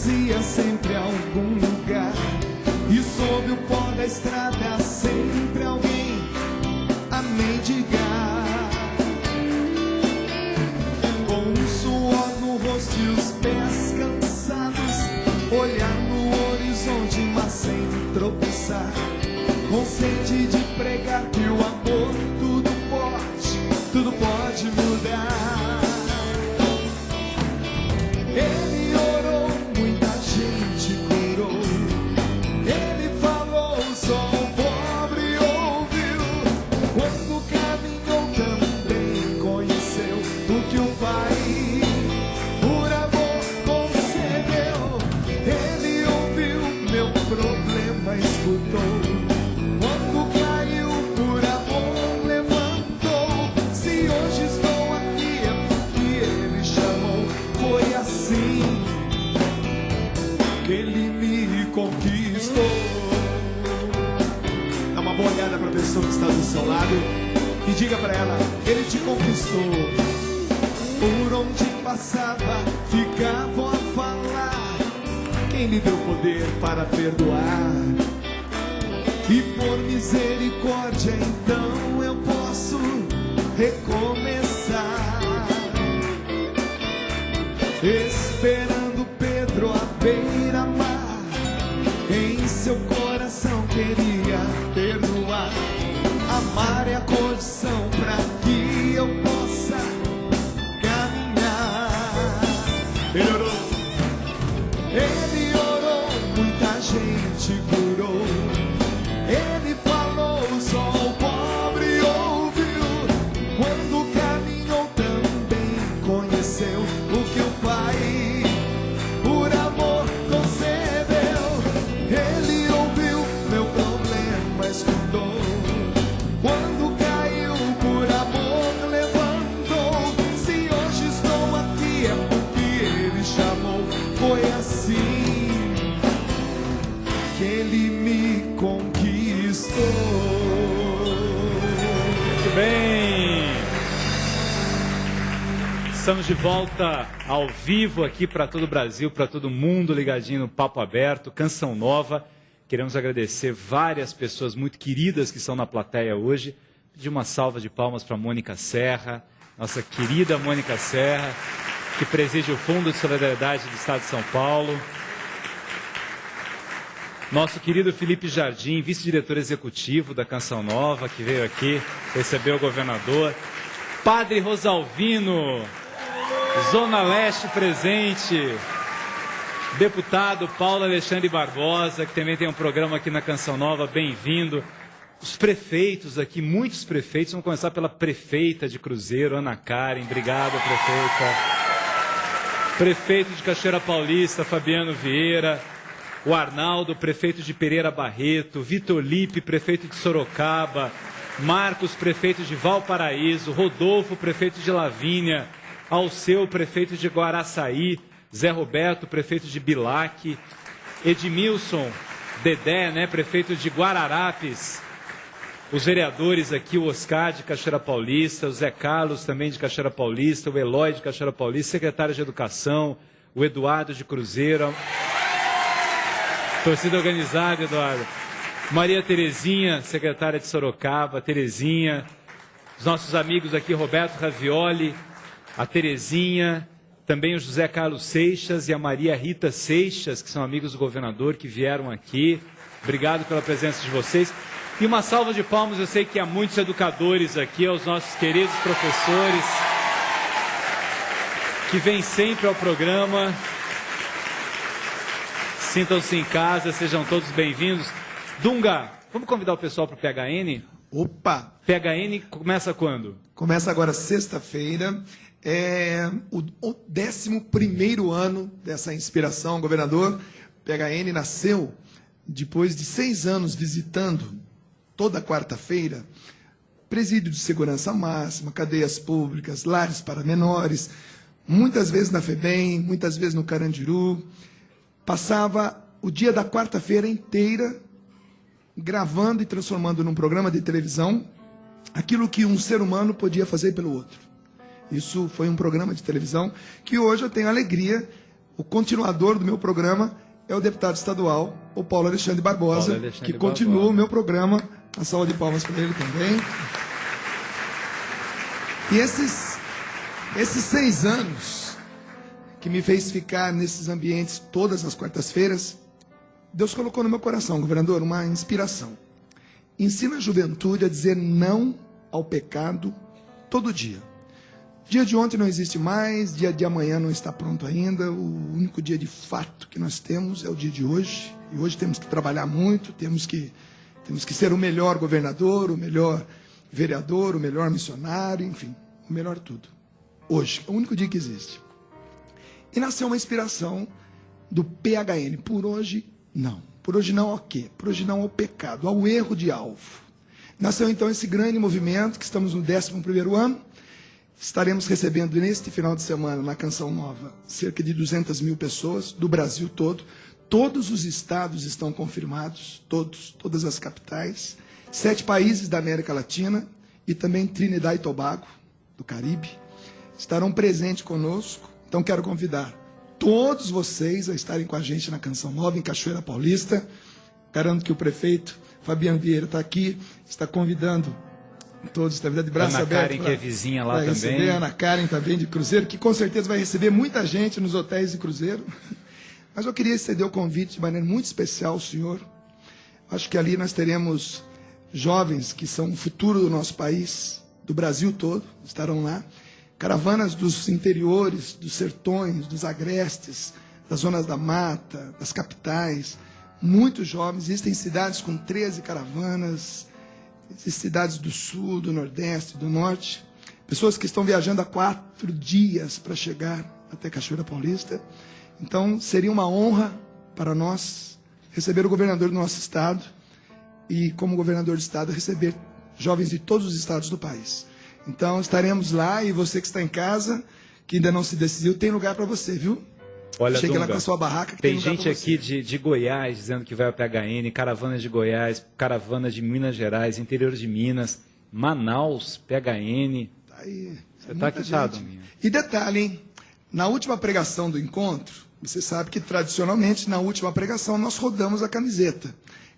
dizia sempre algum lugar, e sob o pó da estrada sempre alguém a mendigar. Com um suor no rosto e os pés cansados, olhar no horizonte mas sem tropeçar, com sede de pregar que o amor tudo pode mudar. Ele orou, muita gente curou. Ele falou, só o pobre ouviu. Quando caminhou também conheceu o que o Pai por amor concedeu. Ele ouviu meu problema, escutou. Quando caiu por amor levantou. Se hoje estou aqui é porque Ele chamou. Foi assim que Ele me conquistou. Dá uma boa olhada para a pessoa que está do seu lado e diga para ela: Ele te conquistou. Por onde passava ficavam a falar: quem lhe deu poder para perdoar? E por misericórdia então eu posso recomeçar. Esperando Pedro à beira-mar, em seu coração queria perdoar. Amar é a condição para que eu possa caminhar. Ele orou, muita gente curou. Ele falou, só o pobre ouviu. Quando caminhou também conheceu o que o Pai por amor concedeu. Ele ouviu meu problema, escutou. Quando caiu por amor levantou. Se hoje estou aqui é porque Ele chamou. Foi assim que Ele me conquistou. Muito bem. Estamos de volta ao vivo aqui para todo o Brasil, para todo mundo ligadinho no Papo Aberto, Canção Nova. Queremos agradecer várias pessoas muito queridas que estão na plateia hoje. Pedir uma salva de palmas para Mônica Serra, nossa querida Mônica Serra, que preside o Fundo de Solidariedade do Estado de São Paulo. Nosso querido Felipe Jardim, vice-diretor executivo da Canção Nova, que veio aqui receber o governador. Padre Rosalvino, Zona Leste presente. Deputado Paulo Alexandre Barbosa, que também tem um programa aqui na Canção Nova, bem-vindo. Os prefeitos aqui, muitos prefeitos, vamos começar pela prefeita de Cruzeiro, Ana Karen. Obrigado, prefeita. Prefeito de Cachoeira Paulista, Fabiano Vieira. O Arnaldo, prefeito de Pereira Barreto. Vitor Lipe, prefeito de Sorocaba. Marcos, prefeito de Valparaíso. Rodolfo, prefeito de Lavínia. Alceu, prefeito de Guaraçaí. Zé Roberto, prefeito de Bilac. Edmilson, Dedé, né, prefeito de Guararapes. Os vereadores aqui, o Oscar de Cachoeira Paulista, o Zé Carlos também de Cachoeira Paulista, o Eloy de Cachoeira Paulista, secretário de Educação, o Eduardo de Cruzeiro. Torcida organizada, Eduardo. Maria Terezinha, secretária de Sorocaba, Terezinha. Os nossos amigos aqui, Roberto Ravioli, a Terezinha, também o José Carlos Seixas e a Maria Rita Seixas, que são amigos do governador, que vieram aqui. Obrigado pela presença de vocês. E uma salva de palmas, eu sei que há muitos educadores aqui, aos nossos queridos professores, que vêm sempre ao programa. Sintam-se em casa, sejam todos bem-vindos. Dunga, vamos convidar o pessoal para o PHN? Opa! PHN começa quando? Começa agora sexta-feira. É o 11º ano dessa inspiração, governador. PHN nasceu depois de 6 anos visitando toda quarta-feira presídio de segurança máxima, cadeias públicas, lares para menores, muitas vezes na FEBEM, muitas vezes no Carandiru. Passava o dia da quarta-feira inteira gravando e transformando num programa de televisão aquilo que um ser humano podia fazer pelo outro. Isso foi um programa de televisão que hoje eu tenho a alegria, o continuador do meu programa é o deputado estadual, o Paulo Alexandre Barbosa, que continua o meu programa. Uma salva de palmas para ele também. E esses 6 anos que me fez ficar nesses ambientes todas as quartas-feiras, Deus colocou no meu coração, governador, uma inspiração. Ensina a juventude a dizer não ao pecado todo dia. Dia de ontem não existe mais, dia de amanhã não está pronto ainda. O único dia de fato que nós temos é o dia de hoje. E hoje temos que trabalhar muito, temos que ser o melhor governador, o melhor vereador, o melhor missionário, enfim, o melhor tudo. Hoje, é o único dia que existe. E nasceu uma inspiração do PHN. Por hoje, não. Por hoje não ao quê? Por hoje não ao pecado, ao erro de alvo. Nasceu então esse grande movimento, que estamos no 11º ano. Estaremos recebendo neste final de semana, na Canção Nova, cerca de 200 mil pessoas do Brasil todo. Todos os estados estão confirmados, todas as capitais. 7 países da América Latina e também Trinidad e Tobago, do Caribe, estarão presentes conosco. Então quero convidar todos vocês a estarem com a gente na Canção Nova, em Cachoeira Paulista. Garanto que o prefeito Fabiano Vieira está aqui, está convidando todos, está de braço Ana aberto. Karen, que é vizinha lá também. Receber a Ana Karen também de Cruzeiro, que com certeza vai receber muita gente nos hotéis de Cruzeiro. Mas eu queria estender o convite de maneira muito especial ao senhor. Acho que ali nós teremos jovens que são o futuro do nosso país, do Brasil todo, estarão lá. Caravanas dos interiores, dos sertões, dos agrestes, das zonas da mata, das capitais. Muitos jovens. Existem cidades com 13 caravanas, existem cidades do sul, do nordeste, do norte. Pessoas que estão viajando há 4 dias para chegar até Cachoeira Paulista. Então, seria uma honra para nós receber o governador do nosso estado e, como governador do estado, receber jovens de todos os estados do país. Então, estaremos lá e você que está em casa, que ainda não se decidiu, tem lugar para você, viu? Olha, Chegue Dunga, lá com a sua barraca que tem lugar gente pra você. aqui de Goiás dizendo que vai ao PHN, caravanas de Goiás, caravanas de Minas Gerais, interior de Minas, Manaus, PHN. Tá aí, Você está quitado, gente. minha. E detalhe, hein? Na última pregação do encontro, você sabe que tradicionalmente na última pregação nós rodamos a camiseta.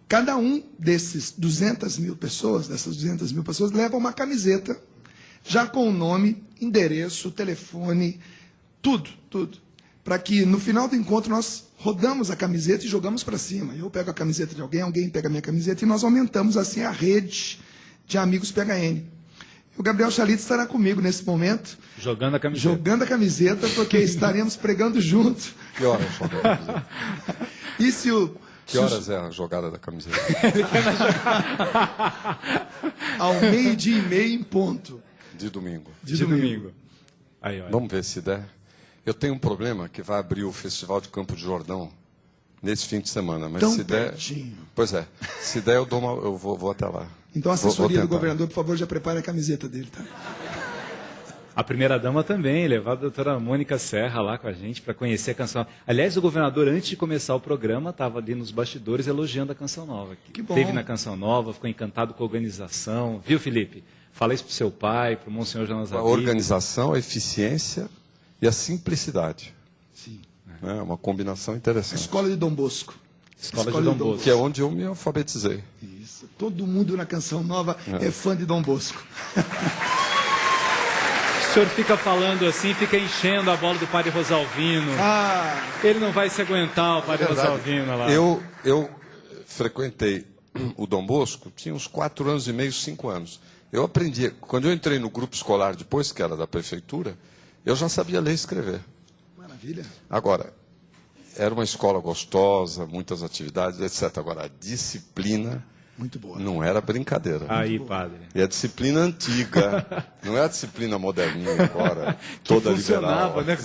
Cada um desses 200 mil pessoas, dessas 200 mil pessoas, leva uma camiseta já com o nome, endereço, telefone, tudo. Para que no final do encontro nós rodamos a camiseta e jogamos para cima. Eu pego a camiseta de alguém, alguém pega a minha camiseta e nós aumentamos assim a rede de amigos PHN. O Gabriel Chalito estará comigo nesse momento. Jogando a camiseta. Jogando a camiseta, porque estaremos pregando junto. Que horas joga a camiseta? E se o... Que horas é a jogada da camiseta? Ao 12:30 em ponto. De domingo. De domingo. Aí, olha. Vamos ver se der. Eu tenho um problema que vai abrir o Festival de Campo de Jordão nesse fim de semana. Mas Tão se der. pertinho. Pois é. Se der, eu vou até lá. Então a Vou assessoria do tentar. governador, por favor, já prepare a camiseta dele, tá? A primeira-dama também, levar a doutora Mônica Serra lá com a gente para conhecer a Canção Nova. Aliás, o governador, antes de começar o programa, estava ali nos bastidores elogiando a Canção Nova. Que bom. Esteve na Canção Nova, ficou encantado com a organização. Viu, Felipe? Fala isso para o seu pai, para o Monsenhor Jonas A Zavigo. organização, a eficiência e a simplicidade. Sim. É uma combinação A interessante. escola de Dom Bosco. Escola de Dom Bosco. Que é onde eu me alfabetizei. Isso. Todo mundo na Canção Nova é fã de Dom Bosco. O senhor fica falando assim, fica enchendo a bola do padre Rosalvino. Ele não vai se aguentar, o padre Rosalvino lá. Eu frequentei o Dom Bosco, tinha uns 4 anos e meio, 5 anos. Eu aprendi, quando eu entrei no grupo escolar depois, que era da prefeitura, eu já sabia ler e escrever. Maravilha. Agora, era uma escola gostosa, muitas atividades, etc. Agora, a disciplina Muito boa. não era brincadeira. Aí, padre. E a disciplina antiga, não é a disciplina moderninha agora, toda liberal. Funcionava, né?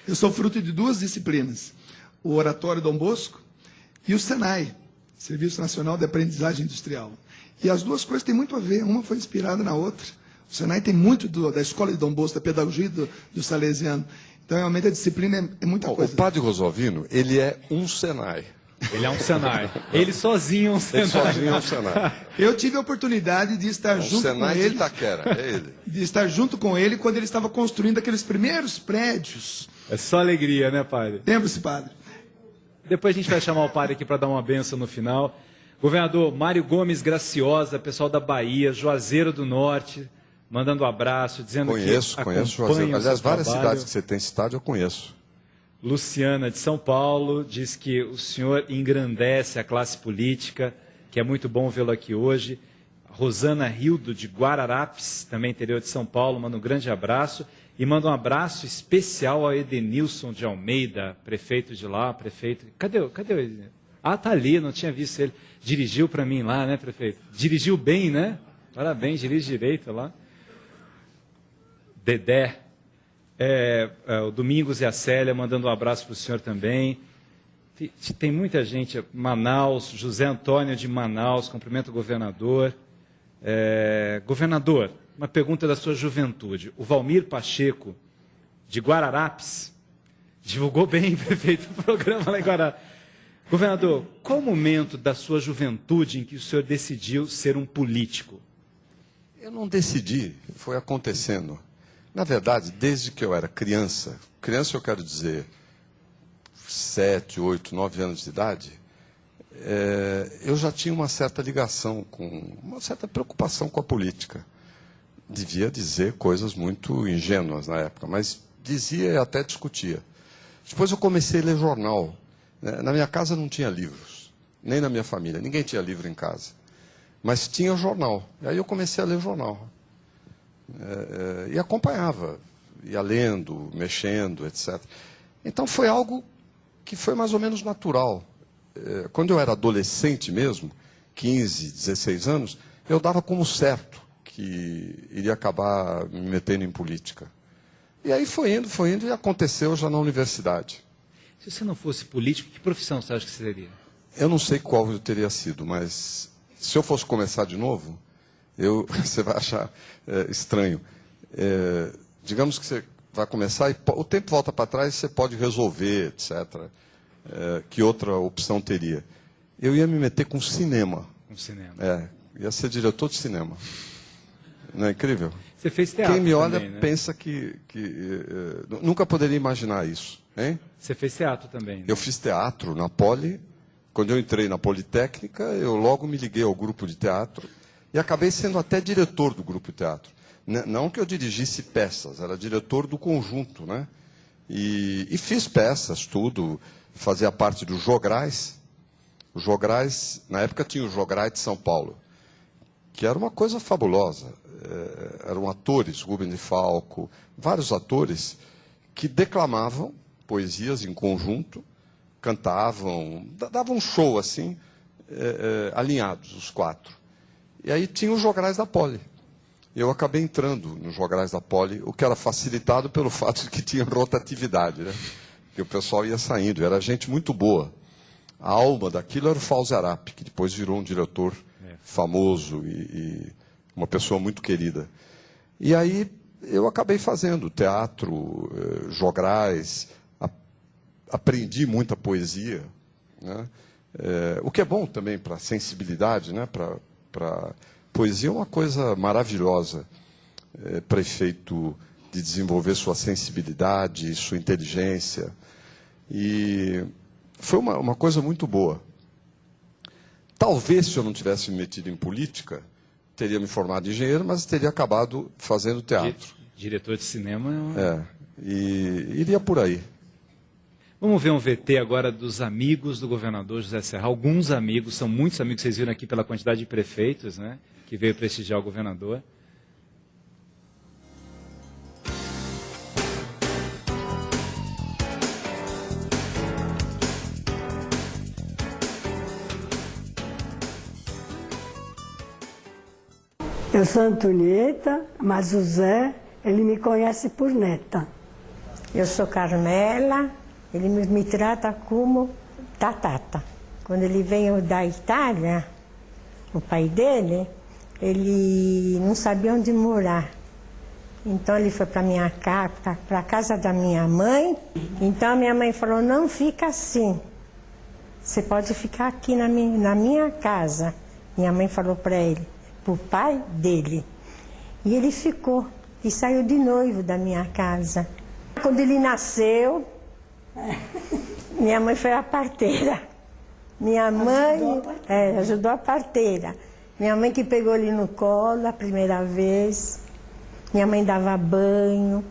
Eu sou fruto de 2 disciplinas. O Oratório Dom Bosco e o SENAI, Serviço Nacional de Aprendizagem Industrial. E as 2 coisas têm muito a ver, uma foi inspirada na outra. O SENAI tem muito da escola de Dom Bosco, da pedagogia do Salesiano. Então, realmente, a disciplina é muita O coisa. padre Rosalvino, ele é um Senai. Ele é um Senai. Ele sozinho é um Senai. Ele sozinho é um Senai. Eu tive a oportunidade de estar É um junto com Senai de ele. Itaquera, é ele. De estar junto com ele quando ele estava construindo aqueles primeiros prédios É só alegria, né, padre? Lembre-se, padre. Depois a gente vai chamar o padre aqui para dar uma bênção no final. Governador Mário Gomes Graciosa, pessoal da Bahia, Juazeiro do Norte, mandando um abraço, dizendo Conheço Juazeiro. Aliás, várias cidades que você tem citado eu conheço. Luciana de São Paulo diz que o senhor engrandece a classe política, que é muito bom vê-lo aqui hoje. Rosana Rildo de Guararapes, também interior de São Paulo, manda um grande abraço. E manda um abraço especial ao Edenilson de Almeida, prefeito de lá, prefeito... Cadê o Edenilson? Ah, tá ali, não tinha visto ele. Dirigiu para mim lá, né, prefeito? Dirigiu bem, né? Parabéns, dirige direito lá. Dedé. O Domingos e a Célia mandando um abraço para o senhor também. Tem muita gente. Manaus, José Antônio de Manaus, cumprimento o governador. Governador, uma pergunta da sua juventude. O Valmir Pacheco, de Guararapes, divulgou bem, prefeito, o programa lá em Guararapes. Governador, qual o momento da sua juventude em que o senhor decidiu ser um político? Eu não decidi, foi acontecendo. Na verdade, desde que eu era criança eu quero dizer 7, 8, 9 anos de idade, eu já tinha uma certa ligação, uma certa preocupação com a política. Devia dizer coisas muito ingênuas na época, mas dizia e até discutia. Depois eu comecei a ler jornal. Na minha casa não tinha livros, nem na minha família, ninguém tinha livro em casa. Mas tinha jornal. E aí eu comecei a ler jornal. E acompanhava, ia lendo, mexendo, etc. Então foi algo que foi mais ou menos natural. Quando eu era adolescente mesmo, 15, 16 anos, eu dava como certo que iria acabar me metendo em política. E aí foi indo e aconteceu já na universidade. Se você não fosse político, que profissão você acha que você teria? Eu não sei qual eu teria sido, mas se eu fosse começar de novo, você vai achar estranho. Digamos que você vai começar e o tempo volta para trás, você pode resolver, etc. Que outra opção teria? Eu ia me meter com cinema. Com cinema. Ia ser diretor de cinema. Não é incrível? Você fez teatro Quem me olha também, né? pensa que nunca poderia imaginar isso. Hein? Você fez teatro também, né? Eu fiz teatro na Poli. Quando eu entrei na Politécnica, eu logo me liguei ao grupo de teatro e acabei sendo até diretor do grupo de teatro. Não que eu dirigisse peças, era diretor do conjunto, né? E fiz peças, tudo. Fazia parte do Jograis. O Jograis, na época tinha o Jograis de São Paulo, que era uma coisa fabulosa. Eram atores, Rubem de Falco, vários atores que declamavam poesias em conjunto, cantavam, davam um show assim, alinhados, os quatro. E aí tinha os Jograis da Poli. Eu acabei entrando nos Jograis da Poli, o que era facilitado pelo fato de que tinha rotatividade, né? Que o pessoal ia saindo, era gente muito boa. A alma daquilo era o Fauzi Arap, que depois virou um diretor famoso e uma pessoa muito querida. E aí eu acabei fazendo teatro, Jograis, aprendi muita poesia, né? O que é bom também para a sensibilidade, né? Para poesia é uma coisa maravilhosa para efeito de desenvolver sua sensibilidade, sua inteligência. E foi uma coisa muito boa. Talvez, se eu não tivesse me metido em política, teria me formado em engenheiro, mas teria acabado fazendo teatro. Diretor de cinema... E iria por aí. Vamos ver um VT agora dos amigos do governador José Serra. Alguns amigos, são muitos amigos, vocês viram aqui pela quantidade de prefeitos, né, que veio prestigiar o governador. Eu sou Antonieta, mas o Zé, ele me conhece por neta. Eu sou Carmela, ele me trata como Tatata. Quando ele veio da Itália, o pai dele, ele não sabia onde morar. Então ele foi para a casa da minha mãe. Então a minha mãe falou, não fica assim. Você pode ficar aqui na minha casa. Minha mãe falou para ele, para o pai dele. E ele ficou e saiu de noivo da minha casa. Quando ele nasceu, minha mãe foi a parteira. Minha mãe ajudou a parteira. Minha mãe que pegou ele no colo a primeira vez. Minha mãe dava banho.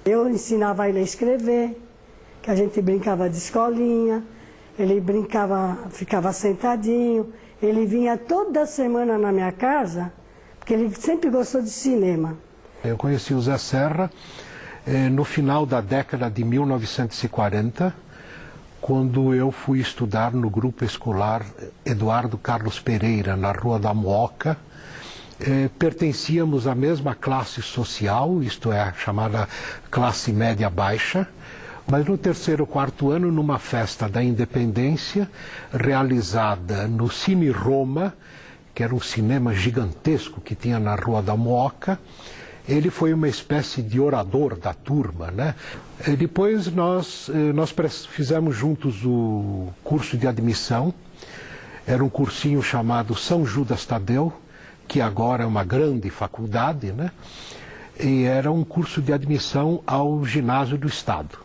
Eu ensinava ele a escrever, que a gente brincava de escolinha. Ele brincava, ficava sentadinho. Ele vinha toda semana na minha casa, porque ele sempre gostou de cinema. Eu conheci o Zé Serra no final da década de 1940, quando eu fui estudar no grupo escolar Eduardo Carlos Pereira, na Rua da Mooca. Pertencíamos à mesma classe social, isto é, a chamada classe média baixa, mas no terceiro ou quarto ano, numa festa da Independência, realizada no Cine Roma, que era um cinema gigantesco que tinha na Rua da Mooca, ele foi uma espécie de orador da turma, né? Depois nós fizemos juntos o curso de admissão. Era um cursinho chamado São Judas Tadeu, que agora é uma grande faculdade, né? E era um curso de admissão ao ginásio do Estado.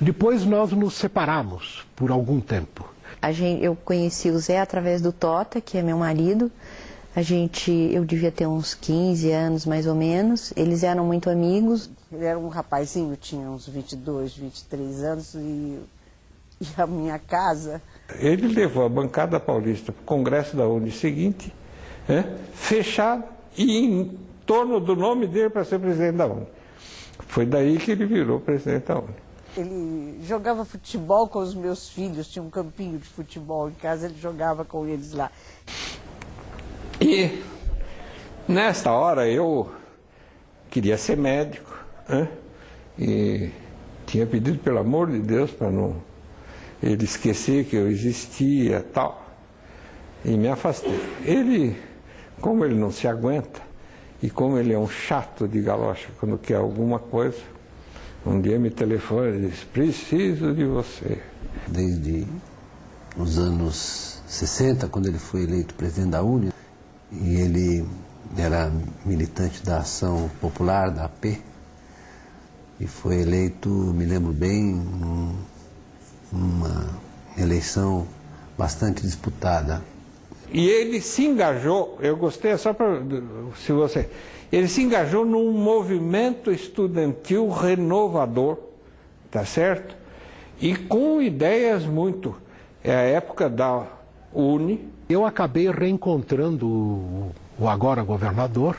Depois nós nos separamos por algum tempo. Eu conheci o Zé através do Tota, que é meu marido. Eu devia ter uns 15 anos mais ou menos, eles eram muito amigos. Ele era um rapazinho, tinha uns 22, 23 anos e a minha casa... Ele levou a bancada paulista para o Congresso da UNE seguinte, fechado, e em torno do nome dele para ser presidente da UNE. Foi daí que ele virou presidente da UNE. Ele jogava futebol com os meus filhos, tinha um campinho de futebol em casa, ele jogava com eles lá. E nesta hora eu queria ser médico, e tinha pedido pelo amor de Deus para não ele esquecer que eu existia e tal, e me afastei. Ele, como ele não se aguenta, e como ele é um chato de galocha quando quer alguma coisa, um dia me telefona e diz: preciso de você. Desde os anos 60, quando ele foi eleito presidente da UNE, e ele era militante da Ação Popular, da AP, e foi eleito, me lembro bem, numa eleição bastante disputada. E ele se engajou, eu gostei, só para, se você... Ele se engajou num movimento estudantil renovador, tá certo? E com ideias muito... É a época da UNE. Eu acabei reencontrando o agora governador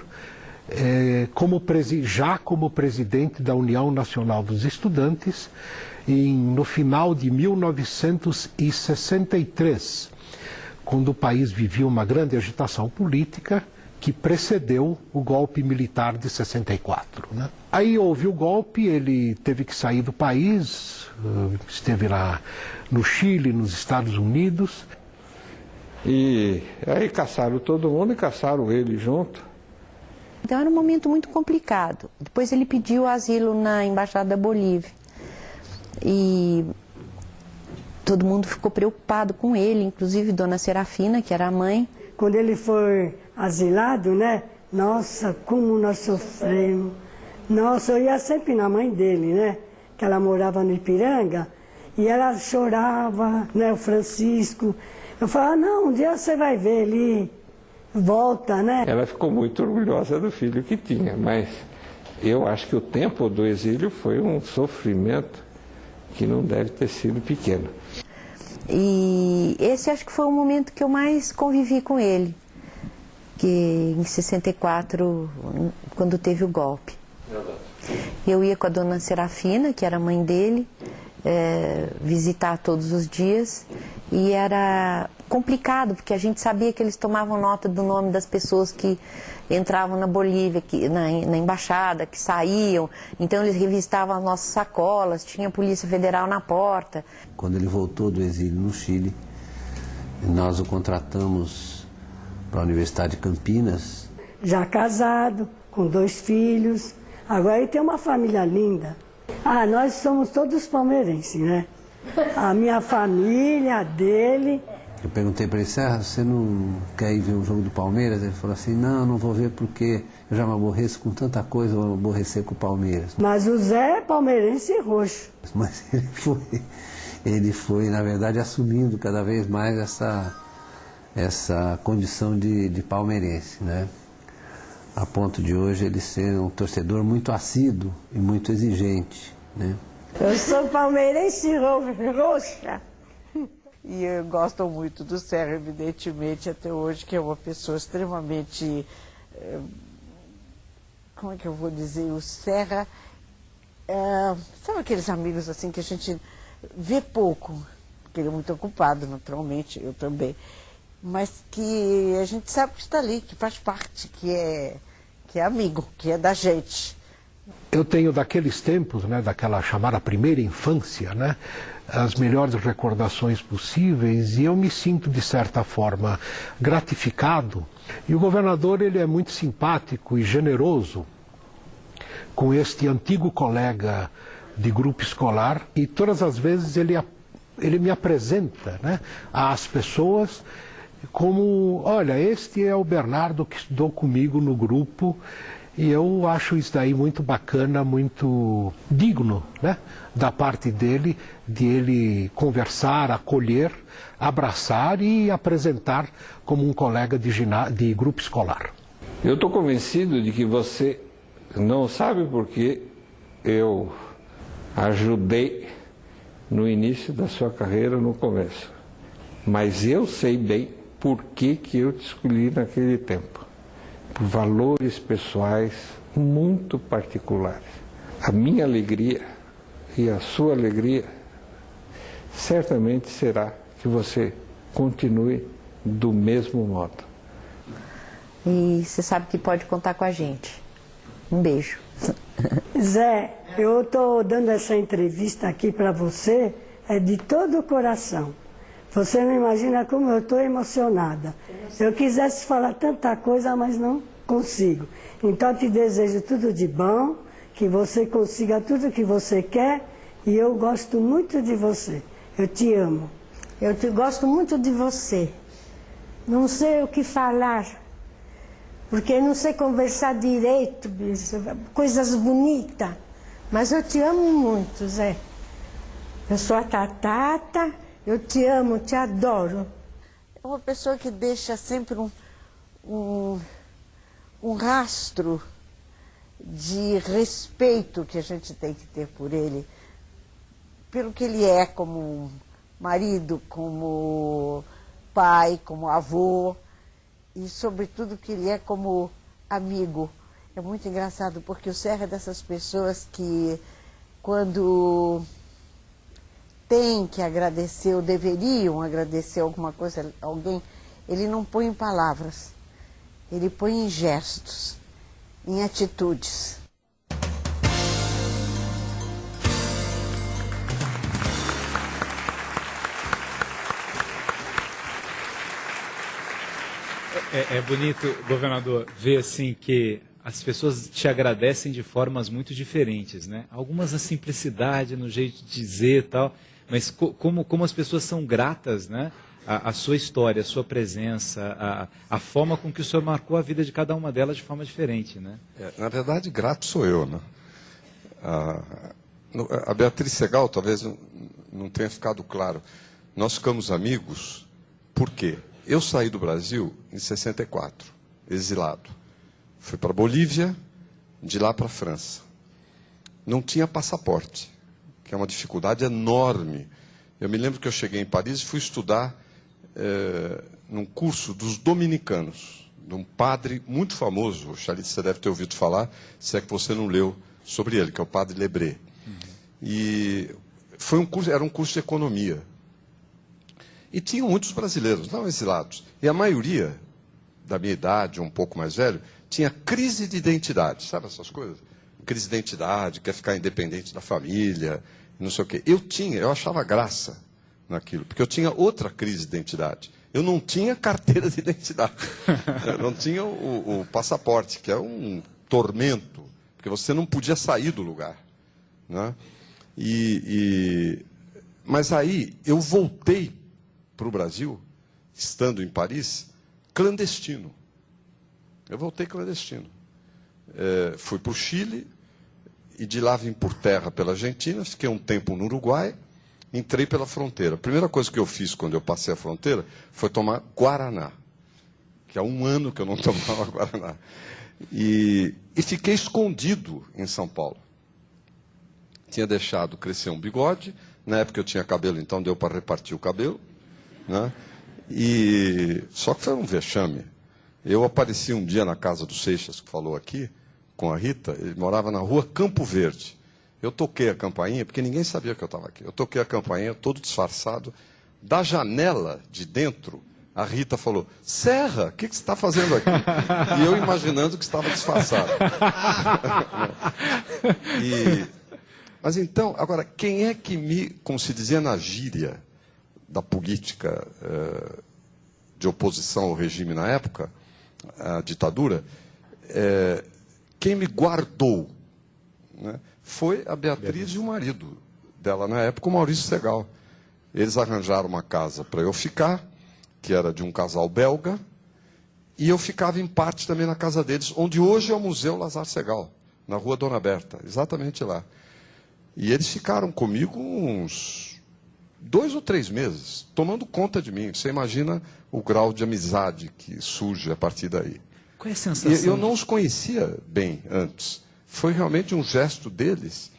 já como presidente da União Nacional dos Estudantes no final de 1963, quando o país vivia uma grande agitação política que precedeu o golpe militar de 64. Né? Aí houve o golpe, ele teve que sair do país, esteve lá no Chile, nos Estados Unidos. E aí caçaram todo mundo e caçaram ele junto. Então era um momento muito complicado. Depois ele pediu asilo na Embaixada da Bolívia. E todo mundo ficou preocupado com ele, inclusive Dona Serafina, que era a mãe. Quando ele foi asilado, né? Nossa, como nós sofremos. Nossa, eu ia sempre na mãe dele, né? Que ela morava no Ipiranga. E ela chorava, né? O Francisco. Eu falava: não, um dia você vai ver, ele volta, né? Ela ficou muito orgulhosa do filho que tinha, mas eu acho que o tempo do exílio foi um sofrimento que não deve ter sido pequeno. E esse acho que foi o momento que eu mais convivi com ele, que em 64, quando teve o golpe. Eu ia com a Dona Serafina, que era a mãe dele, visitar todos os dias, e era complicado, porque a gente sabia que eles tomavam nota do nome das pessoas que entravam na Bolívia, na embaixada, que saíam, então eles revistavam as nossas sacolas, tinha a Polícia Federal na porta. Quando ele voltou do exílio no Chile, nós o contratamos para a Universidade de Campinas. Já casado, com 2 filhos, agora ele tem uma família linda. Ah, nós somos todos palmeirenses, né? A minha família, a dele, Eu perguntei para ele, Serra, você não quer ir ver um jogo do Palmeiras? Ele falou assim, não vou ver porque eu já me aborreço com tanta coisa, vou aborrecer com o Palmeiras. Mas o Zé é palmeirense e roxo. Mas ele foi, na verdade, assumindo cada vez mais essa condição de palmeirense, né? A ponto de hoje ele ser um torcedor muito assíduo e muito exigente, né? Eu sou palmeirense roxa. E eu gosto muito do Serra, evidentemente, até hoje, que é uma pessoa extremamente... Como é que eu vou dizer? O Serra... sabe aqueles amigos assim que a gente vê pouco? Porque ele é muito ocupado, naturalmente, eu também. Mas que a gente sabe que está ali, que faz parte, que é amigo, que é da gente. Eu tenho daqueles tempos, né, daquela chamada primeira infância, né, as melhores recordações possíveis, e eu me sinto, de certa forma, gratificado. E o governador, ele é muito simpático e generoso com este antigo colega de grupo escolar, e todas as vezes ele me apresenta, né, às pessoas como, olha, este é o Bernardo que estudou comigo no grupo. E eu acho isso daí muito bacana, muito digno, né, da parte dele, de ele conversar, acolher, abraçar e apresentar como um colega de grupo escolar. Eu estou convencido de que você não sabe porque eu ajudei no início da sua carreira, no começo. Mas eu sei bem por que eu te escolhi naquele tempo. Por valores pessoais muito particulares. A minha alegria e a sua alegria certamente será que você continue do mesmo modo. E você sabe que pode contar com a gente. Um beijo. Zé, eu estou dando essa entrevista aqui para você, de todo o coração. Você não imagina como eu estou emocionada. Eu quisesse falar tanta coisa, mas não consigo. Então eu te desejo tudo de bom, que você consiga tudo que você quer, e eu gosto muito de você. Eu te amo. Eu gosto muito de você. Não sei o que falar, porque não sei conversar direito, coisas bonitas. Mas eu te amo muito, Zé. Eu sou a Tatata. Eu te amo, te adoro. É uma pessoa que deixa sempre um rastro de respeito que a gente tem que ter por ele, pelo que ele é como marido, como pai, como avô, e sobretudo que ele é como amigo. É muito engraçado, porque o Serra é dessas pessoas que, quando tem que agradecer ou deveriam agradecer alguma coisa a alguém, ele não põe em palavras, ele põe em gestos, em atitudes. É bonito, governador, ver assim que as pessoas te agradecem de formas muito diferentes, né? Algumas na simplicidade, no jeito de dizer e tal, mas como as pessoas são gratas, né? A sua história, a sua presença, a forma com que o senhor marcou a vida de cada uma delas de forma diferente, né? Na verdade, grato sou eu, né? A Beatriz Segal talvez não tenha ficado claro. Nós ficamos amigos, por quê? Eu saí do Brasil em 64, exilado. Fui para a Bolívia, de lá para a França. Não tinha passaporte, que é uma dificuldade enorme. Eu me lembro que eu cheguei em Paris e fui estudar num curso dos dominicanos, de um padre muito famoso, Charles, você deve ter ouvido falar, se é que você não leu sobre ele, que é o padre Lebré. E foi um curso, era um curso de economia. E tinham muitos brasileiros, não exilados. E a maioria, da minha idade, um pouco mais velho, tinha crise de identidade. Sabe essas coisas? Crise de identidade, quer ficar independente da família, não sei o quê. Eu achava graça naquilo, porque eu tinha outra crise de identidade. Eu não tinha carteira de identidade. Eu não tinha o passaporte, que é um tormento, porque você não podia sair do lugar, né? Mas aí eu voltei para o Brasil estando em Paris, clandestino. Eu voltei clandestino. Fui para o Chile, e de lá vim por terra pela Argentina, fiquei um tempo no Uruguai, entrei pela fronteira. A primeira coisa que eu fiz quando eu passei a fronteira foi tomar Guaraná, que há 1 ano que eu não tomava Guaraná. E fiquei escondido em São Paulo. Tinha deixado crescer um bigode, na época eu tinha cabelo, então deu para repartir o cabelo, né? Só que foi um vexame. Eu apareci um dia na casa do Seixas, que falou aqui, com a Rita, ele morava na rua Campo Verde. Eu toquei a campainha, porque ninguém sabia que eu estava aqui. Eu toquei a campainha, todo disfarçado. Da janela de dentro, a Rita falou, Serra, o que você está fazendo aqui? E eu imaginando que estava disfarçado. Mas então, agora, quem é que me, como se dizia na gíria da política de oposição ao regime na época, a ditadura, quem me guardou, né, foi a Beatriz e o marido dela na época, o Maurício Segal. Eles arranjaram uma casa para eu ficar, que era de um casal belga, e eu ficava em parte também na casa deles, onde hoje é o Museu Lazar Segal, na Rua Dona Berta, exatamente lá. E eles ficaram comigo uns 2 ou 3 meses, tomando conta de mim. Você imagina o grau de amizade que surge a partir daí. Qual é a sensação? E eu não os conhecia bem antes. Foi realmente um gesto deles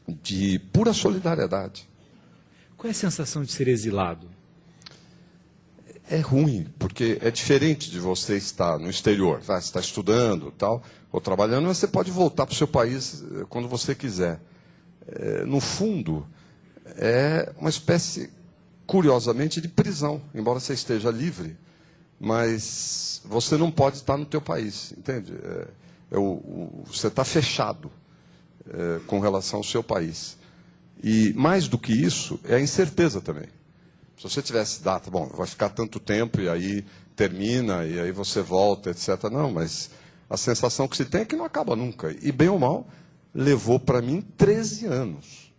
de pura solidariedade. Qual é a sensação de ser exilado? É ruim, porque é diferente de você estar no exterior. Tá? Você está estudando tal, ou trabalhando, mas você pode voltar para o seu país quando você quiser. No fundo, é uma espécie, curiosamente, de prisão, embora você esteja livre, mas você não pode estar no teu país, entende? Você está fechado com relação ao seu país. E, mais do que isso, é a incerteza também. Se você tivesse data, bom, vai ficar tanto tempo, e aí termina, e aí você volta, etc. Não, mas a sensação que se tem é que não acaba nunca. E, bem ou mal, levou para mim 13 anos.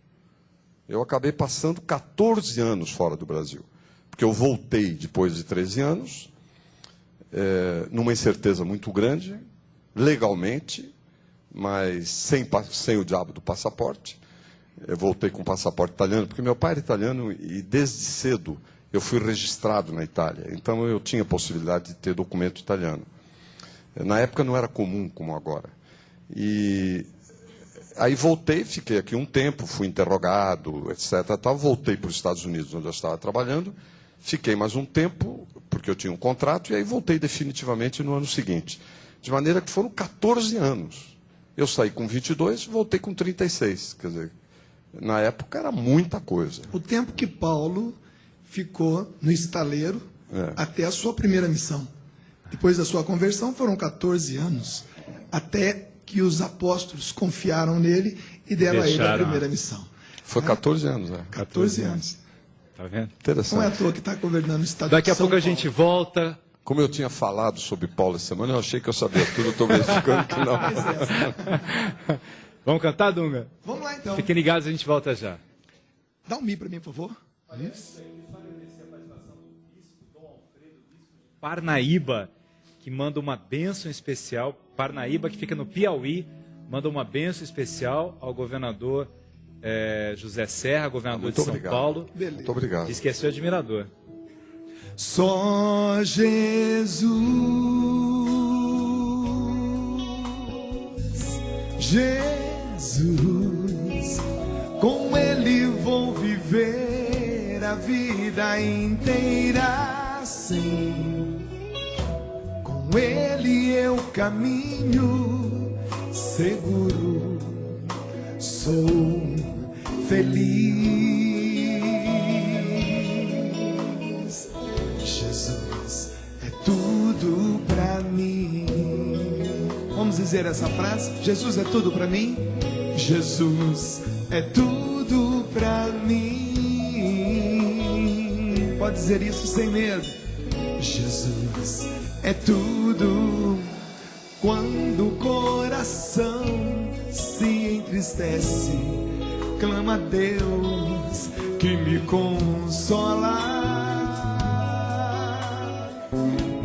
Eu acabei passando 14 anos fora do Brasil. Porque eu voltei depois de 13 anos, numa incerteza muito grande, legalmente, mas sem o diabo do passaporte. Eu voltei com passaporte italiano, porque meu pai era italiano e desde cedo eu fui registrado na Itália. Então eu tinha possibilidade de ter documento italiano. Na época não era comum como agora. E aí voltei, fiquei aqui um tempo, fui interrogado, etc. Tal. Voltei para os Estados Unidos, onde eu estava trabalhando. Fiquei mais um tempo, porque eu tinha um contrato, e aí voltei definitivamente no ano seguinte. De maneira que foram 14 anos. Eu saí com 22, voltei com 36. Quer dizer, na época era muita coisa. O tempo que Paulo ficou no estaleiro até a sua primeira missão. Depois da sua conversão foram 14 anos, até que os apóstolos confiaram nele e deram a ele a primeira missão. Foi 14 anos, né? 14 anos. Tá vendo? Interessante. Não é à toa que está governando o estado Daqui de a São pouco a Paulo. gente volta. Como eu tinha falado sobre Paulo essa semana, eu achei que eu sabia tudo, eu estou verificando que não. Vamos cantar, Dunga? Vamos lá, então. Fiquem ligados, a gente volta já. Dá um mi para mim, por favor. Isso. Parnaíba, que manda uma bênção especial. Parnaíba, que fica no Piauí, manda uma bênção especial ao governador José Serra, governador de São Paulo. Beleza. Muito obrigado. Diz que é seu admirador. Só Jesus, Jesus, com Ele vou viver a vida inteira, sim. Com Ele eu caminho seguro, sou feliz. Jesus é tudo pra mim. Vamos dizer essa frase? Jesus é tudo pra mim. Jesus é tudo pra mim. Pode dizer isso sem medo. Jesus é tudo. Quando o coração se entristece, clama a Deus que me consola.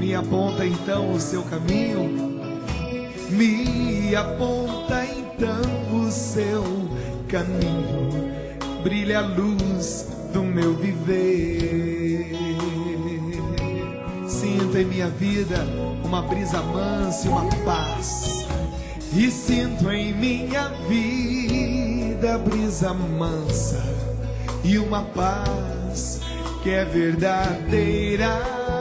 Me aponta então o seu caminho, me aponta então o seu caminho, brilha a luz do meu viver. Sinto em minha vida uma brisa mansa e uma paz, e sinto em minha vida brisa mansa e uma paz que é verdadeira.